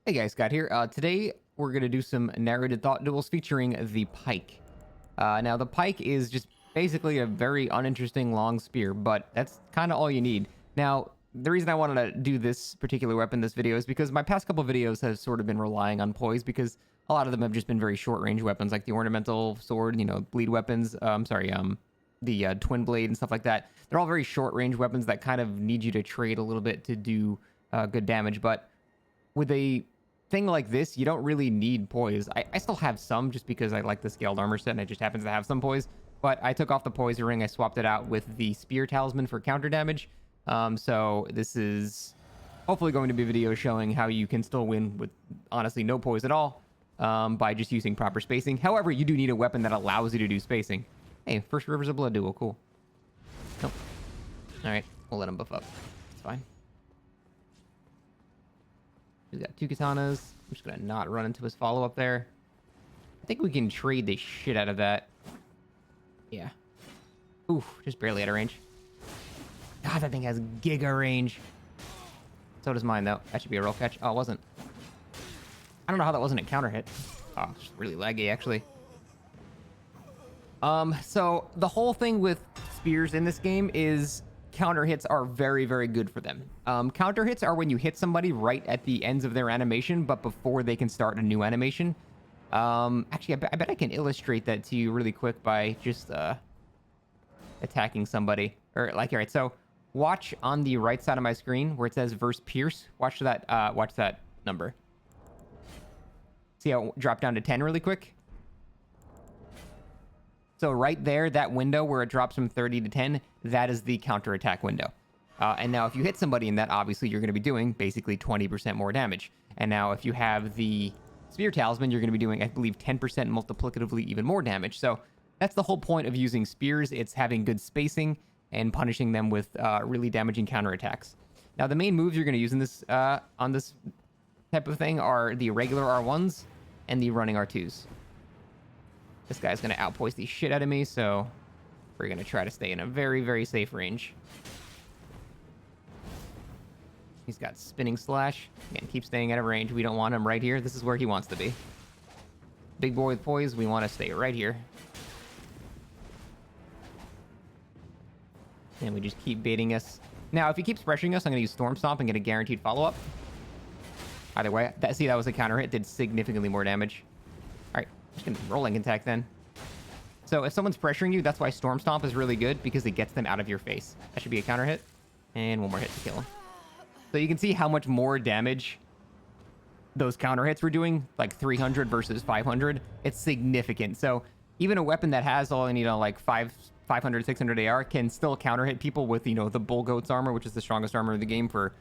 Hey guys, Scott here. Today we're going to do some narrated thought duels featuring the Pike. Now the Pike is just basically a very uninteresting long spear, but that's kind of all you need. Now, the reason I wanted to do this particular weapon this video is because my past couple videos have sort of been relying on poise because a lot of them have just been very short range weapons like the ornamental sword, bleed weapons, the twin blade and stuff like that. They're all very short range weapons that kind of need you to trade a little bit to do good damage, but with a thing like this, you don't really need poise. I still have some just because I like the scaled armor set and it just happens to have some poise. But I took off the poise ring. I swapped it out with the spear talisman for counter damage. So this is hopefully going to be a video showing how you can still win with honestly no poise at all by just using proper spacing. However, you do need a weapon that allows you to do spacing. Hey, first Rivers of Blood duel. Cool. Nope. All right. We'll let him buff up. It's fine. He's got two katanas. I'm just going to not run into his follow-up there. I think we can trade the shit out of that. Yeah. Oof, just barely out of range. God, that thing has giga range. So does mine, though. That should be a roll catch. Oh, it wasn't. I don't know how that wasn't a counter hit. Oh, it's really laggy, actually. So the whole thing with spears in this game is counter hits are very, very good for them. Counter hits are when you hit somebody right at the ends of their animation, but before they can start a new animation. Actually, I bet I can illustrate that to you really quick by just attacking somebody. Or like, all right, so watch on the right side of my screen where it says verse Pierce. Watch that number. See how it dropped down to 10 really quick? So right there, that window where it drops from 30 to 10, that is the counterattack window. And now if you hit somebody in that, obviously you're going to be doing basically 20% more damage. And now if you have the spear talisman, you're going to be doing, I believe, 10% multiplicatively even more damage. So that's the whole point of using spears. It's having good spacing and punishing them with really damaging counterattacks. Now the main moves you're going to use in this on this type of thing are the regular R1s and the running R2s. This guy's going to outpoise the shit out of me, so we're going to try to stay in a very, very safe range. He's got spinning slash. Again, keep staying out of range. We don't want him right here. This is where he wants to be. Big boy with poise, we want to stay right here. And we just keep baiting us. Now, if he keeps pressuring us, I'm going to use Storm Stomp and get a guaranteed follow-up. Either way, that was a counter hit. Did significantly more damage. All right. Just gonna rolling attack then. So if someone's pressuring you, that's why Storm Stomp is really good because it gets them out of your face. That should be a counter hit. And one more hit to kill him. So you can see how much more damage those counter hits were doing, like 300 versus 500. It's significant. So even a weapon that has all, like 500, 600 AR can still counter hit people with, the Bull Goat's armor, which is the strongest armor in the game for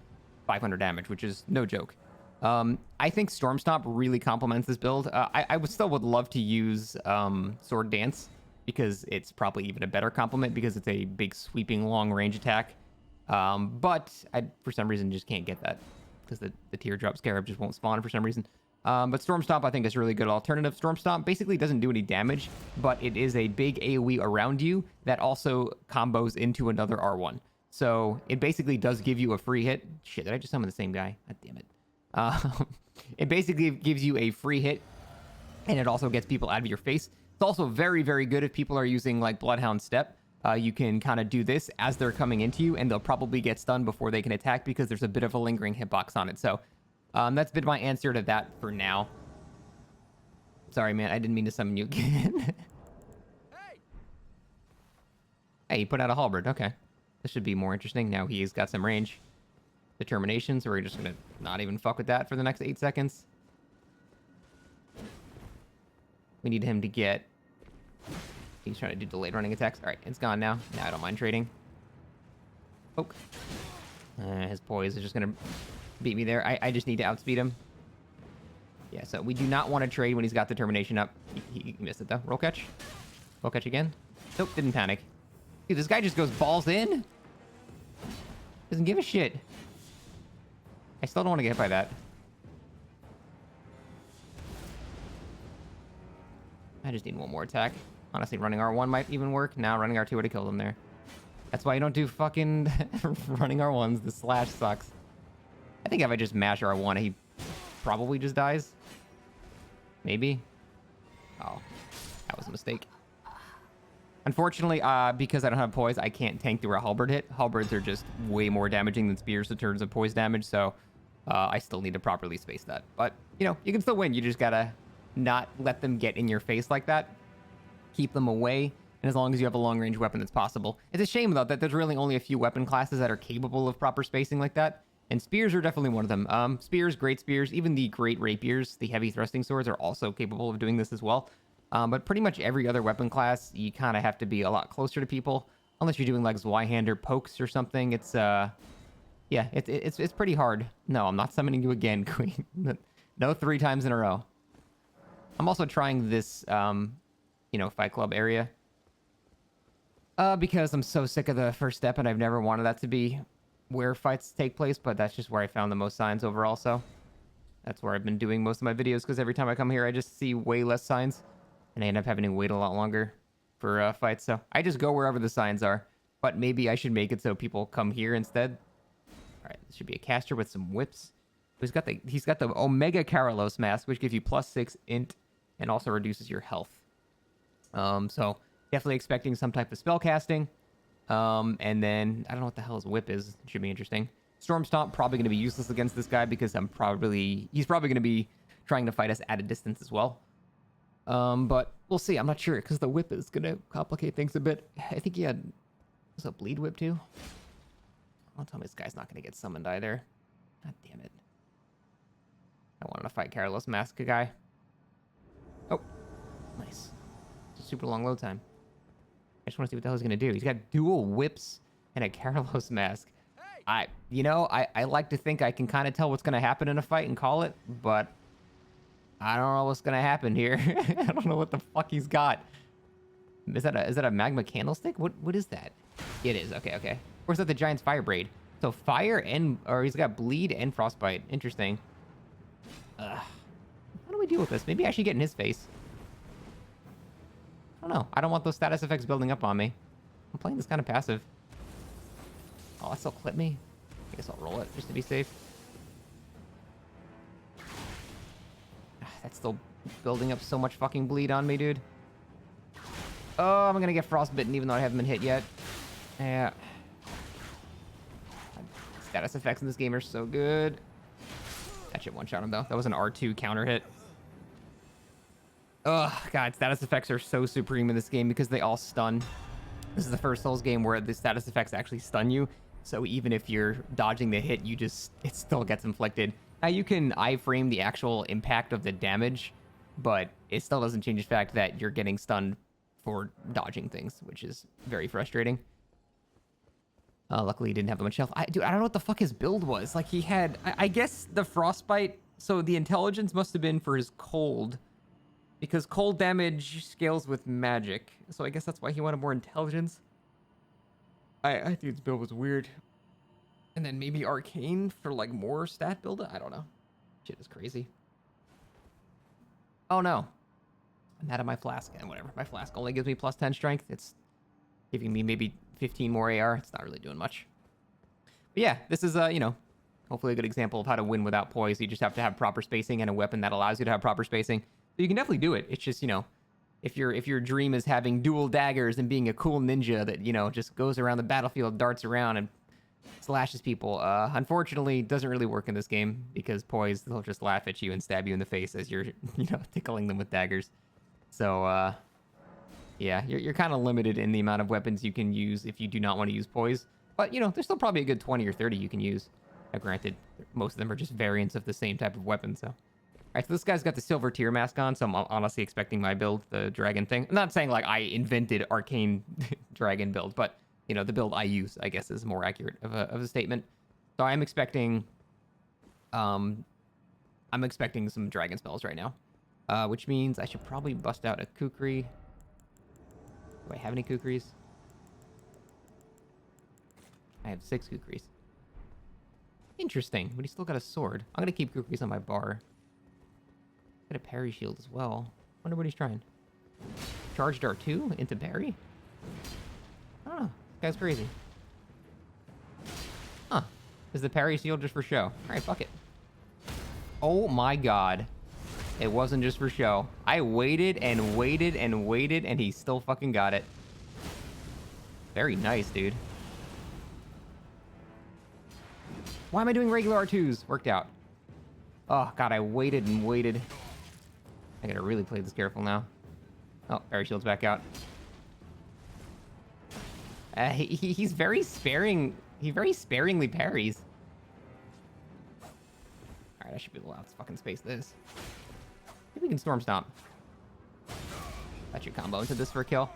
500 damage, which is no joke. I think Storm Stomp really complements this build. I still would love to use Sword Dance because it's probably even a better complement because it's a big sweeping long range attack. But I, for some reason, just can't get that because the Teardrop Scarab just won't spawn for some reason. But Storm Stomp, I think, is a really good alternative. Storm Stomp basically doesn't do any damage, but it is a big AoE around you that also combos into another R1. So it basically does give you a free hit. Shit, did I just summon the same guy? God damn it. It basically gives you a free hit, and it also gets people out of your face. It's also very, very good if people are using, like, Bloodhound Step. You can kind of do this as they're coming into you, and they'll probably get stunned before they can attack because there's a bit of a lingering hitbox on it. So that's been my answer to that for now. Sorry, man. I didn't mean to summon you again. Hey, he put out a halberd. Okay. This should be more interesting. Now he's got some range. Determination, so we're just gonna not even fuck with that for the next 8 seconds. We need him to get... He's trying to do delayed running attacks. All right, it's gone now. Now I don't mind trading. Poke. His poise is just gonna beat me there. I just need to outspeed him. Yeah, so we do not want to trade when he's got determination up. He missed it though. Roll catch. Roll catch again. Nope, didn't panic. Dude, this guy just goes balls in. Doesn't give a shit. I still don't want to get hit by that. I just need one more attack. Honestly, running R1 might even work. Now running R2 would have killed him there. That's why you don't do fucking running R1s. The slash sucks. I think if I just mash R1, he probably just dies. Maybe. Oh, that was a mistake. Unfortunately, because I don't have poise, I can't tank through a halberd hit. Halberds are just way more damaging than spears in terms of poise damage, so I still need to properly space that. But, you know, you can still win. You just gotta not let them get in your face like that. Keep them away, and as long as you have a long-range weapon that's possible. It's a shame, though, that there's really only a few weapon classes that are capable of proper spacing like that, and spears are definitely one of them. Spears, great spears, even the great rapiers, the heavy thrusting swords, are also capable of doing this as well. But pretty much every other weapon class, you kind of have to be a lot closer to people, unless you're doing like Zweihander pokes or something. It's yeah, it's pretty hard. No, I'm not summoning you again, Queen. No 3 times in a row. I'm also trying this, you know, Fight Club area, because I'm so sick of the first step, and I've never wanted that to be where fights take place. But that's just where I found the most signs overall. So that's where I've been doing most of my videos, because every time I come here, I just see way less signs. And I end up having to wait a lot longer for fights. So I just go wherever the signs are. But maybe I should make it so people come here instead. All right, this should be a caster with some whips. He's got the Omega Karalos mask, which gives you +6 int and also reduces your health. So definitely expecting some type of spell casting. And then I don't know what the hell his whip is. It should be interesting. Storm Stomp probably going to be useless against this guy, because he's probably going to be trying to fight us at a distance as well. But we'll see. I'm not sure, because the whip is going to complicate things a bit. I think he had... Was a bleed whip, too? Don't tell me this guy's not going to get summoned either. God damn it. I wanted to fight Carlos Mask guy. Oh. Nice. It's a super long load time. I just want to see what the hell he's going to do. He's got dual whips and a Carlos Mask. I like to think I can kind of tell what's going to happen in a fight and call it, but... I don't know what's gonna happen here. I don't know what the fuck he's got. Is that a magma candlestick? What is that? It is. Okay. Or is that the giant's fire braid? So fire or he's got bleed and frostbite. Interesting. How do we deal with this? Maybe I should get in his face. I don't know. I don't want those status effects building up on me. I'm playing this kind of passive. Oh, that still clip me? I guess I'll roll it just to be safe. That's still building up so much fucking bleed on me, dude. Oh, I'm gonna get frostbitten even though I haven't been hit yet. Yeah. Status effects in this game are so good. That shit one-shot him, though. That was an R2 counter hit. Oh, God. Status effects are so supreme in this game because they all stun. This is the first Souls game where the status effects actually stun you. So even if you're dodging the hit, it still gets inflicted. Now, you can iframe the actual impact of the damage, but it still doesn't change the fact that you're getting stunned for dodging things, which is very frustrating. Luckily, he didn't have that much health. Dude, I don't know what the fuck his build was. Like, he had... I guess the frostbite... So the intelligence must have been for his cold, because cold damage scales with magic. So I guess that's why he wanted more intelligence. I think his build was weird. And then maybe arcane for, like, more stat build? I don't know. Shit is crazy. Oh, no. I'm out of my flask. And whatever. My flask only gives me +10 strength. It's giving me maybe 15 more AR. It's not really doing much. But yeah, this is, you know, hopefully a good example of how to win without poise. You just have to have proper spacing and a weapon that allows you to have proper spacing. So you can definitely do it. It's just, you know, if your dream is having dual daggers and being a cool ninja that, you know, just goes around the battlefield, darts around, and slashes people. Unfortunately, doesn't really work in this game because poise, they'll just laugh at you and stab you in the face as you're, you know, tickling them with daggers. So, yeah, you're kind of limited in the amount of weapons you can use if you do not want to use poise. But, you know, there's still probably a good 20 or 30 you can use. Now, granted, most of them are just variants of the same type of weapon, so. All right, so this guy's got the silver tier mask on, so I'm honestly expecting my build, the dragon thing. I'm not saying, like, I invented arcane dragon build, but, you know, the build I use, I guess, is more accurate of a statement. So I'm expecting some dragon spells right now, which means I should probably bust out a kukri. Do I have any kukris? I have 6 kukris. Interesting, but he's still got a sword. I'm gonna keep kukris on my bar. Got a parry shield as well. Wonder what he's trying. Charged R2 into parry? I don't know. This guy's crazy. Huh. Is the parry shield just for show? Alright, fuck it. Oh my god. It wasn't just for show. I waited and waited and waited, and he still fucking got it. Very nice, dude. Why am I doing regular R2s? Worked out. Oh, God, I waited and waited. I gotta really play this careful now. Oh, Fairy Shield's back out. He's very sparing. He very sparingly parries. Alright, I should be allowed to fucking space this. Maybe we can Storm Stomp. That should combo into this for a kill.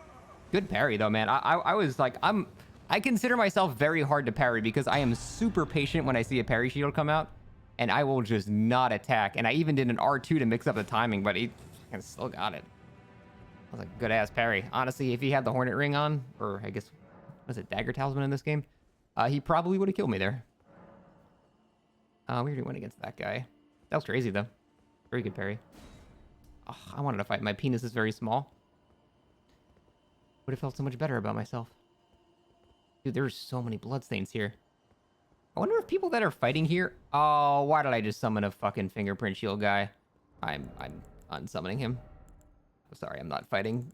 Good parry, though, man. I was like, I consider myself very hard to parry because I am super patient when I see a parry shield come out, and I will just not attack. And I even did an R2 to mix up the timing, but he still got it. That was a good-ass parry. Honestly, if he had the Hornet Ring on, or I guess, was it Dagger Talisman in this game? He probably would have killed me there. We already went against that guy. That was crazy, though. Very good parry. Oh, I wanted to fight. My penis is very small. Would have felt so much better about myself. Dude, there's so many bloodstains here. I wonder if people that are fighting here... Oh, why did I just summon a fucking fingerprint shield guy? I'm unsummoning him. I'm sorry, I'm not fighting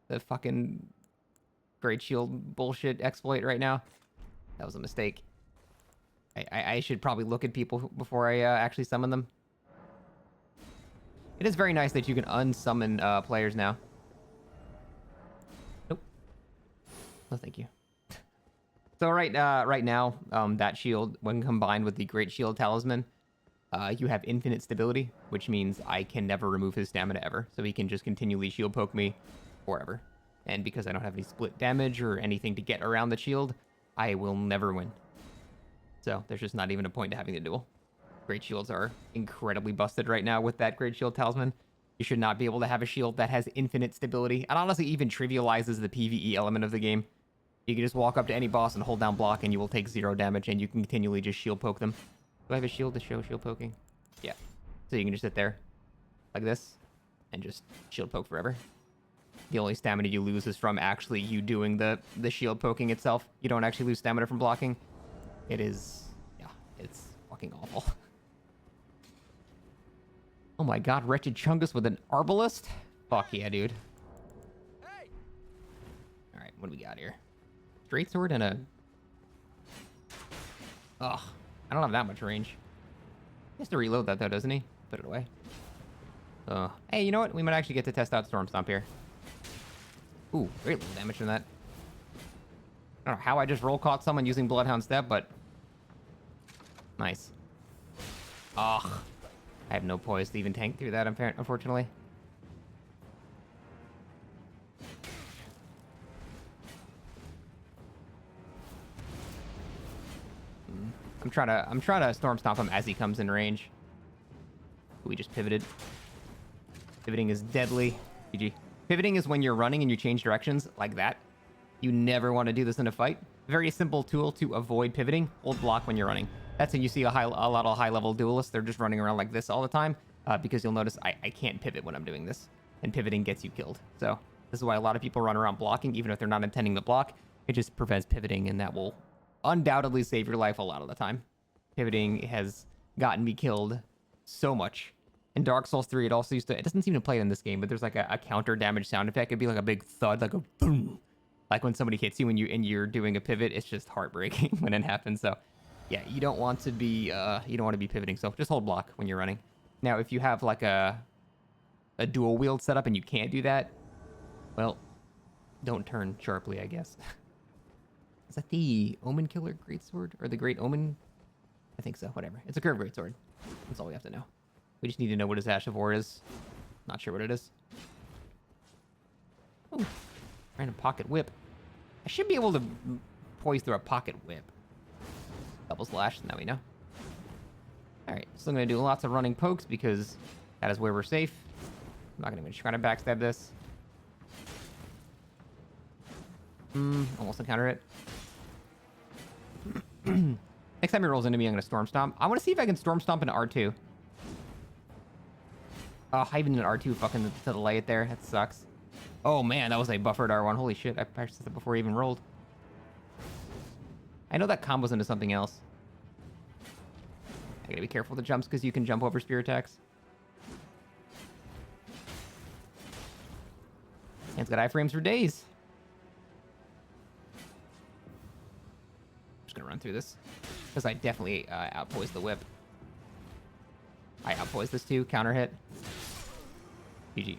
the fucking Great Shield bullshit exploit right now. That was a mistake. I should probably look at people before I actually summon them. It is very nice that you can unsummon players now. Nope. No, thank you. So right now, that shield, when combined with the Great Shield Talisman, you have infinite stability, which means I can never remove his stamina ever. So he can just continually shield poke me forever. And because I don't have any split damage or anything to get around the shield, I will never win. So there's just not even a point to having the duel. Great shields are incredibly busted right now with that Great Shield Talisman. You should not be able to have a shield that has infinite stability. And honestly, even trivializes the PvE element of the game. You can just walk up to any boss and hold down block and you will take 0 damage and you can continually just shield poke them. Do I have a shield to show shield poking? Yeah. So you can just sit there like this and just shield poke forever. The only stamina you lose is from actually you doing the shield poking itself. You don't actually lose stamina from blocking. It is, yeah, it's fucking awful. Oh my god, Wretched Chungus with an Arbalist? Fuck yeah, dude. Hey. Alright, what do we got here? Straight sword and a... Ugh, I don't have that much range. He has to reload that though, doesn't he? Put it away. Hey, you know what? We might actually get to test out Storm Stomp here. Ooh, very little damage from that. I don't know how I just roll caught someone using Bloodhound Step, but... Nice. Ugh. I have no poise to even tank through that, unfortunately. I'm trying to Storm Stomp him as he comes in range. We just pivoted. Pivoting is deadly. GG. Pivoting is when you're running and you change directions like that. You never want to do this in a fight. Very simple tool to avoid pivoting. Hold block when you're running. That's when you see a lot of high-level duelists. They're just running around like this all the time because you'll notice I can't pivot when I'm doing this. And pivoting gets you killed. So this is why a lot of people run around blocking, even if they're not intending to block. It just prevents pivoting, and that will undoubtedly save your life a lot of the time. Pivoting has gotten me killed so much. In Dark Souls 3, it also used to... It doesn't seem to play it in this game, but there's like a counter damage sound effect. It'd be like a big thud, like a boom. Like when somebody hits you and you're doing a pivot, it's just heartbreaking when it happens. So yeah, you don't want to be pivoting. So just hold block when you're running. Now, if you have like a dual wield setup and you can't do that, well, don't turn sharply, I guess. Is that the Omen Killer Greatsword? Or the Great Omen? I think so, whatever. It's a curved greatsword. That's all we have to know. We just need to know what his Ash of War is. Not sure what it is. Oh, random pocket whip. I should be able to poise through a pocket whip. Double slash, now we know. Alright, still gonna do lots of running pokes because that is where we're safe. I'm not gonna even try to backstab this. Almost encounter it. Next time he rolls into me, I'm gonna Storm Stomp. I wanna see if I can Storm Stomp into R2. Oh, I even did an R2 fucking to delay it there. That sucks. Oh man, that was a buffered R1. Holy shit, I practiced it before I even rolled. I know that combos into something else. I gotta be careful with the jumps because you can jump over spear attacks. And it's got iframes for days. I'm just gonna run through this because I definitely outpoised the whip. I outpoised this too. Counter hit. GG.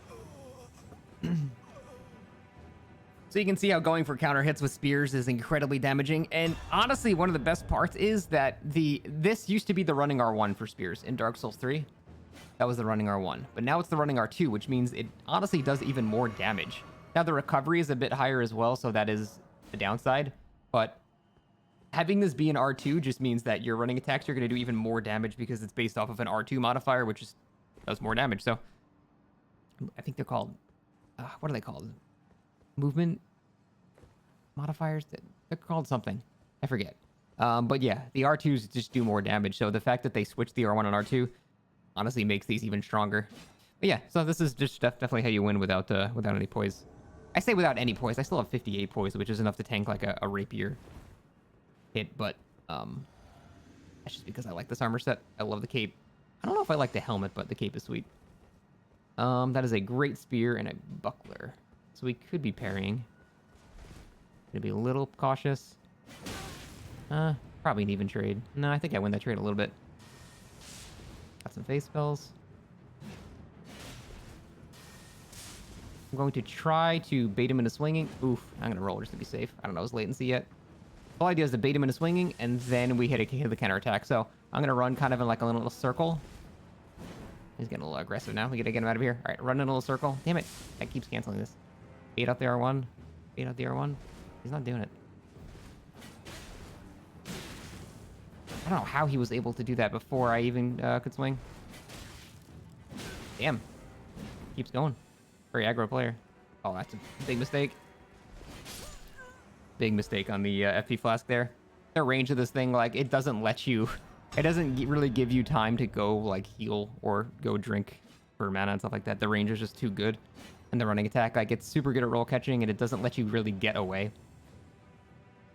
So you can see how going for counter hits with spears is incredibly damaging. And honestly, one of the best parts is that this used to be the running R1 for spears in Dark Souls 3. That was the running R1. But now it's the running R2, which means it honestly does even more damage. Now the recovery is a bit higher as well, so that is the downside. But having this be an R2 just means that your running attacks are going to do even more damage because it's based off of an R2 modifier, which does more damage. So I think they're called... what are they called? Movement modifiers? They're called something. I forget. But yeah, the R2s just do more damage. So the fact that they switched the R1 and R2 honestly makes these even stronger. But yeah, so this is just definitely how you win without any poise. I say without any poise. I still have 58 poise, which is enough to tank like a rapier hit. But that's just because I like this armor set. I love the cape. I don't know if I like the helmet, but the cape is sweet. That is a great spear and a buckler. So we could be parrying. Gonna be a little cautious. Probably an even trade. No, I think I win that trade a little bit. Got some face spells. I'm going to try to bait him into swinging. Oof, I'm gonna roll just to be safe. I don't know his latency yet. The whole idea is to bait him into swinging, and then we hit the counter attack. So I'm gonna run kind of in like a little circle. He's getting a little aggressive now. We gotta get him out of here. All right, run in a little circle. Damn it, that keeps canceling this. Bait out the R1. Bait out the R1. He's not doing it. I don't know how he was able to do that before I even could swing. Damn. Keeps going. Very aggro player. Oh, that's a big mistake. Big mistake on the FP flask there. The range of this thing, like, it doesn't let you... It doesn't really give you time to go, like, heal or go drink for mana and stuff like that. The range is just too good. And the running attack, like, it's super good at roll catching, and it doesn't let you really get away.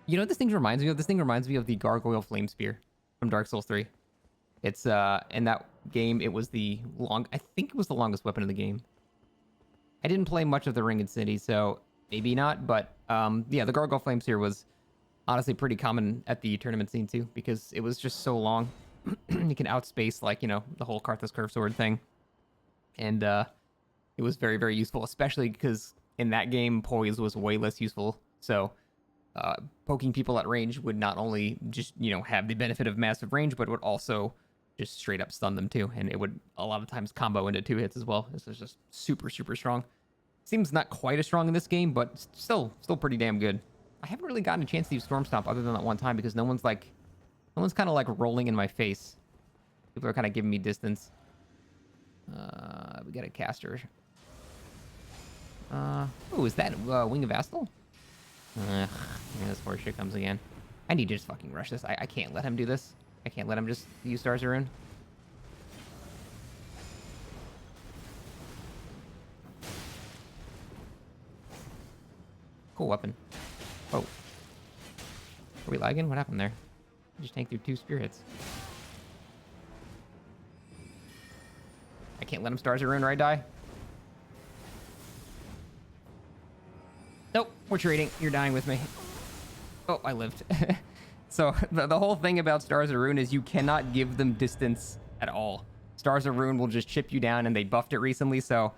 You know what this thing reminds me of? This thing reminds me of the Gargoyle Flame Spear from Dark Souls 3. It's, in that game, it was I think it was the longest weapon in the game. I didn't play much of the Ringed City, so maybe not, but, yeah, the Gargoyle Flame Spear was honestly pretty common at the tournament scene, too, because it was just so long. You can outspace, like, you know, the whole Karthus Curve Sword thing. And, it was very, very useful, especially because in that game, poise was way less useful. So, poking people at range would not only just, you know, have the benefit of massive range, but would also just straight up stun them too. And it would a lot of times combo into 2 hits as well. This is just super, super strong. Seems not quite as strong in this game, but still pretty damn good. I haven't really gotten a chance to use Storm Stomp other than that one time because no one's kind of like rolling in my face. People are kind of giving me distance. We got a caster. Oh, is that Wing of Astal? Yeah, this horse shit comes again. I need to just fucking rush this. I can't let him do this. I can't let him just use Stars of Ruin. Cool weapon. Oh. Are we lagging? What happened there? I just tanked through 2 spear hits. I can't let him Stars of Ruin or I die. Nope, we're trading. You're dying with me. Oh, I lived. So the whole thing about Stars of Ruin is you cannot give them distance at all. Stars of Ruin will just chip you down, and they buffed it recently, so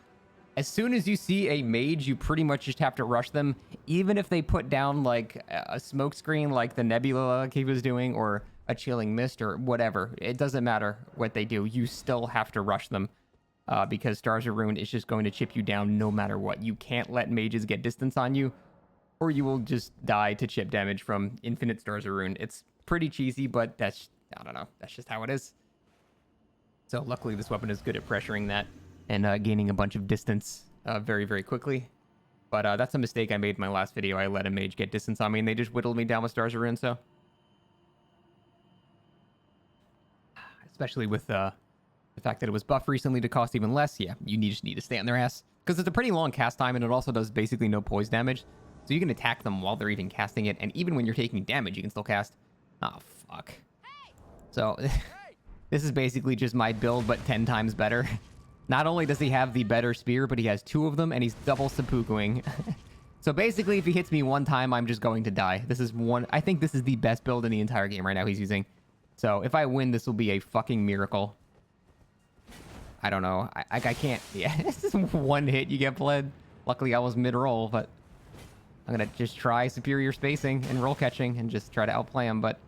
as soon as you see a mage, you pretty much just have to rush them, even if they put down like a smoke screen like the Nebula like he was doing, or a Chilling Mist, or whatever. It doesn't matter what they do. You still have to rush them. Because Stars of Ruin is just going to chip you down no matter what. You can't let mages get distance on you, or you will just die to chip damage from infinite Stars of Ruin. It's pretty cheesy, but that's, I don't know, that's just how it is. So luckily this weapon is good at pressuring that and gaining a bunch of distance very, very quickly. But that's a mistake I made in my last video. I let a mage get distance on me, and they just whittled me down with Stars of Ruin, so. Especially with... the fact that it was buffed recently to cost even less, yeah, you just need to stay on their ass. Because it's a pretty long cast time, and it also does basically no poise damage. So you can attack them while they're even casting it, and even when you're taking damage, you can still cast. Oh, fuck. So, This is basically just my build, but 10 times better. Not only does he have the better spear, but he has 2 of them, and he's double seppukuing. So basically, if he hits me one time, I'm just going to die. This is one... I think this is the best build in the entire game right now he's using. So if I win, this will be a fucking miracle. I don't know. I can't... Yeah, this is one hit you get bled. Luckily, I was mid-roll, but... I'm gonna just try superior spacing and roll catching and just try to outplay him, but...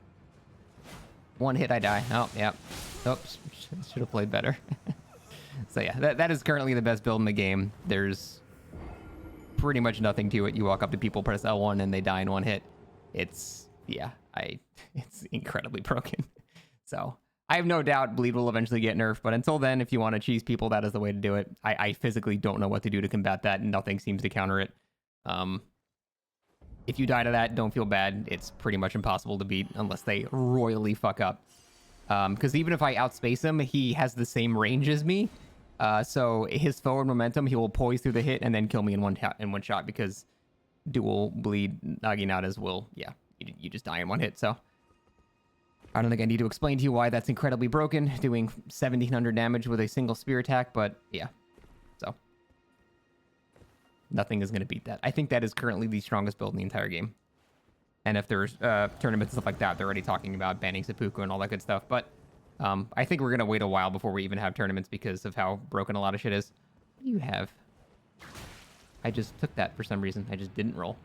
One hit, I die. Oh, yeah. Oops. Should have played better. So yeah, that is currently the best build in the game. There's pretty much nothing to it. You walk up to people, press L1, and they die in one hit. It's... Yeah, it's incredibly broken. So... I have no doubt Bleed will eventually get nerfed, but until then, if you want to cheese people, that is the way to do it. I physically don't know what to do to combat that, and nothing seems to counter it. If you die to that, don't feel bad. It's pretty much impossible to beat unless they royally fuck up. Because even if I outspace him, he has the same range as me. So his forward momentum, he will poise through the hit and then kill me in one shot because dual bleed Naginatas will, yeah, you just die in one hit, so... I don't think I need to explain to you why that's incredibly broken, doing 1,700 damage with a single spear attack, but yeah. So, nothing is going to beat that. I think that is currently the strongest build in the entire game. And if there's tournaments and stuff like that, they're already talking about banning seppuku and all that good stuff. But I think we're going to wait a while before we even have tournaments because of how broken a lot of shit is. What do you have? I just took that for some reason. I just didn't roll.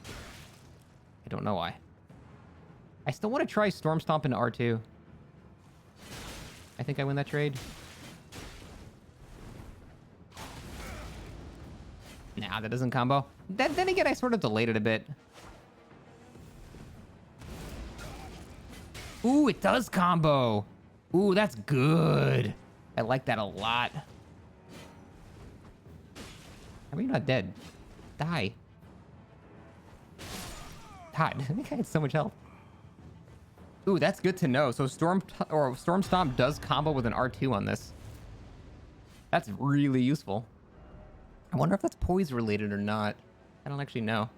I don't know why. I still want to try Storm Stomp into R2. I think I win that trade. Nah, that doesn't combo. Then again, I sort of delayed it a bit. Ooh, it does combo. Ooh, that's good. I like that a lot. How are you not dead? Die. God, I think I had so much health. Ooh, that's good to know. So Storm Stomp does combo with an R2 on this. That's really useful. I wonder if that's poise related or not. I don't actually know.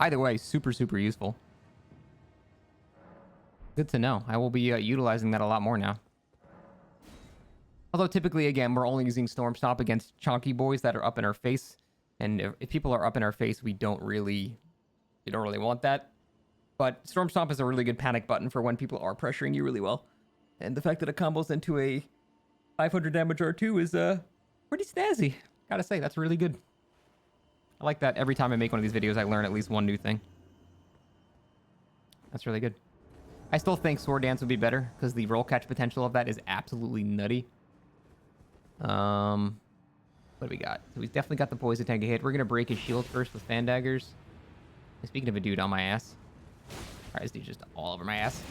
Either way, super, super useful. Good to know. I will be utilizing that a lot more now. Although typically, again, we're only using Storm Stomp against chonky boys that are up in our face. And if people are up in our face, we don't really want that. But Storm Stomp is a really good panic button for when people are pressuring you really well. And the fact that it combos into a 500 damage R2 is pretty snazzy. Gotta say, that's really good. I like that every time I make one of these videos, I learn at least one new thing. That's really good. I still think Sword Dance would be better, because the roll catch potential of that is absolutely nutty. What do we got? So he's definitely got the poison tank hit. We're going to break his shield first with fan daggers. Speaking of a dude on my ass. Alright, this dude's just all over my ass.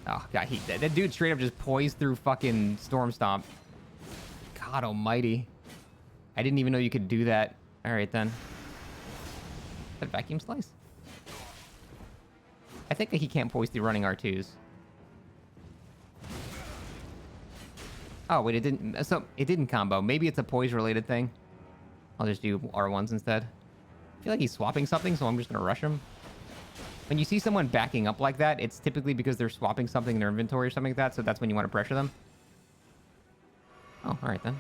Oh, God, that dude straight up just poised through fucking Storm Stomp. God almighty. I didn't even know you could do that. Alright, then. That vacuum slice? I think that he can't poise through running R2s. Oh, wait, it didn't... So, it didn't combo. Maybe it's a poise-related thing. I'll just do R1s instead. I feel like he's swapping something, so I'm just gonna rush him. When you see someone backing up like that, it's typically because they're swapping something in their inventory or something like that, so that's when you want to pressure them. Oh, alright then.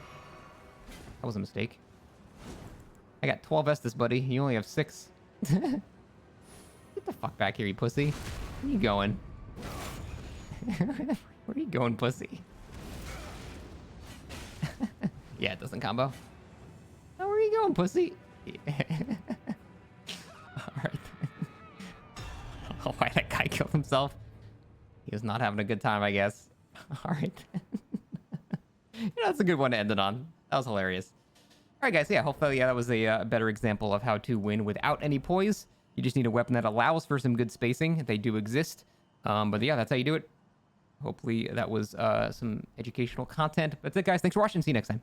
That was a mistake. I got 12 Estus, buddy. You only have 6. Get the fuck back here, you pussy. Where are you going? Where are you going, pussy? Yeah, it doesn't combo. Oh, where are you going, pussy? Alright. Oh, why that guy killed himself? He was not having a good time, I guess. Alright. That's a good one to end it on. That was hilarious. Alright, guys. Yeah, hopefully that was a better example of how to win without any poise. You just need a weapon that allows for some good spacing. They do exist. But yeah, that's how you do it. Hopefully that was some educational content. That's it, guys. Thanks for watching. See you next time.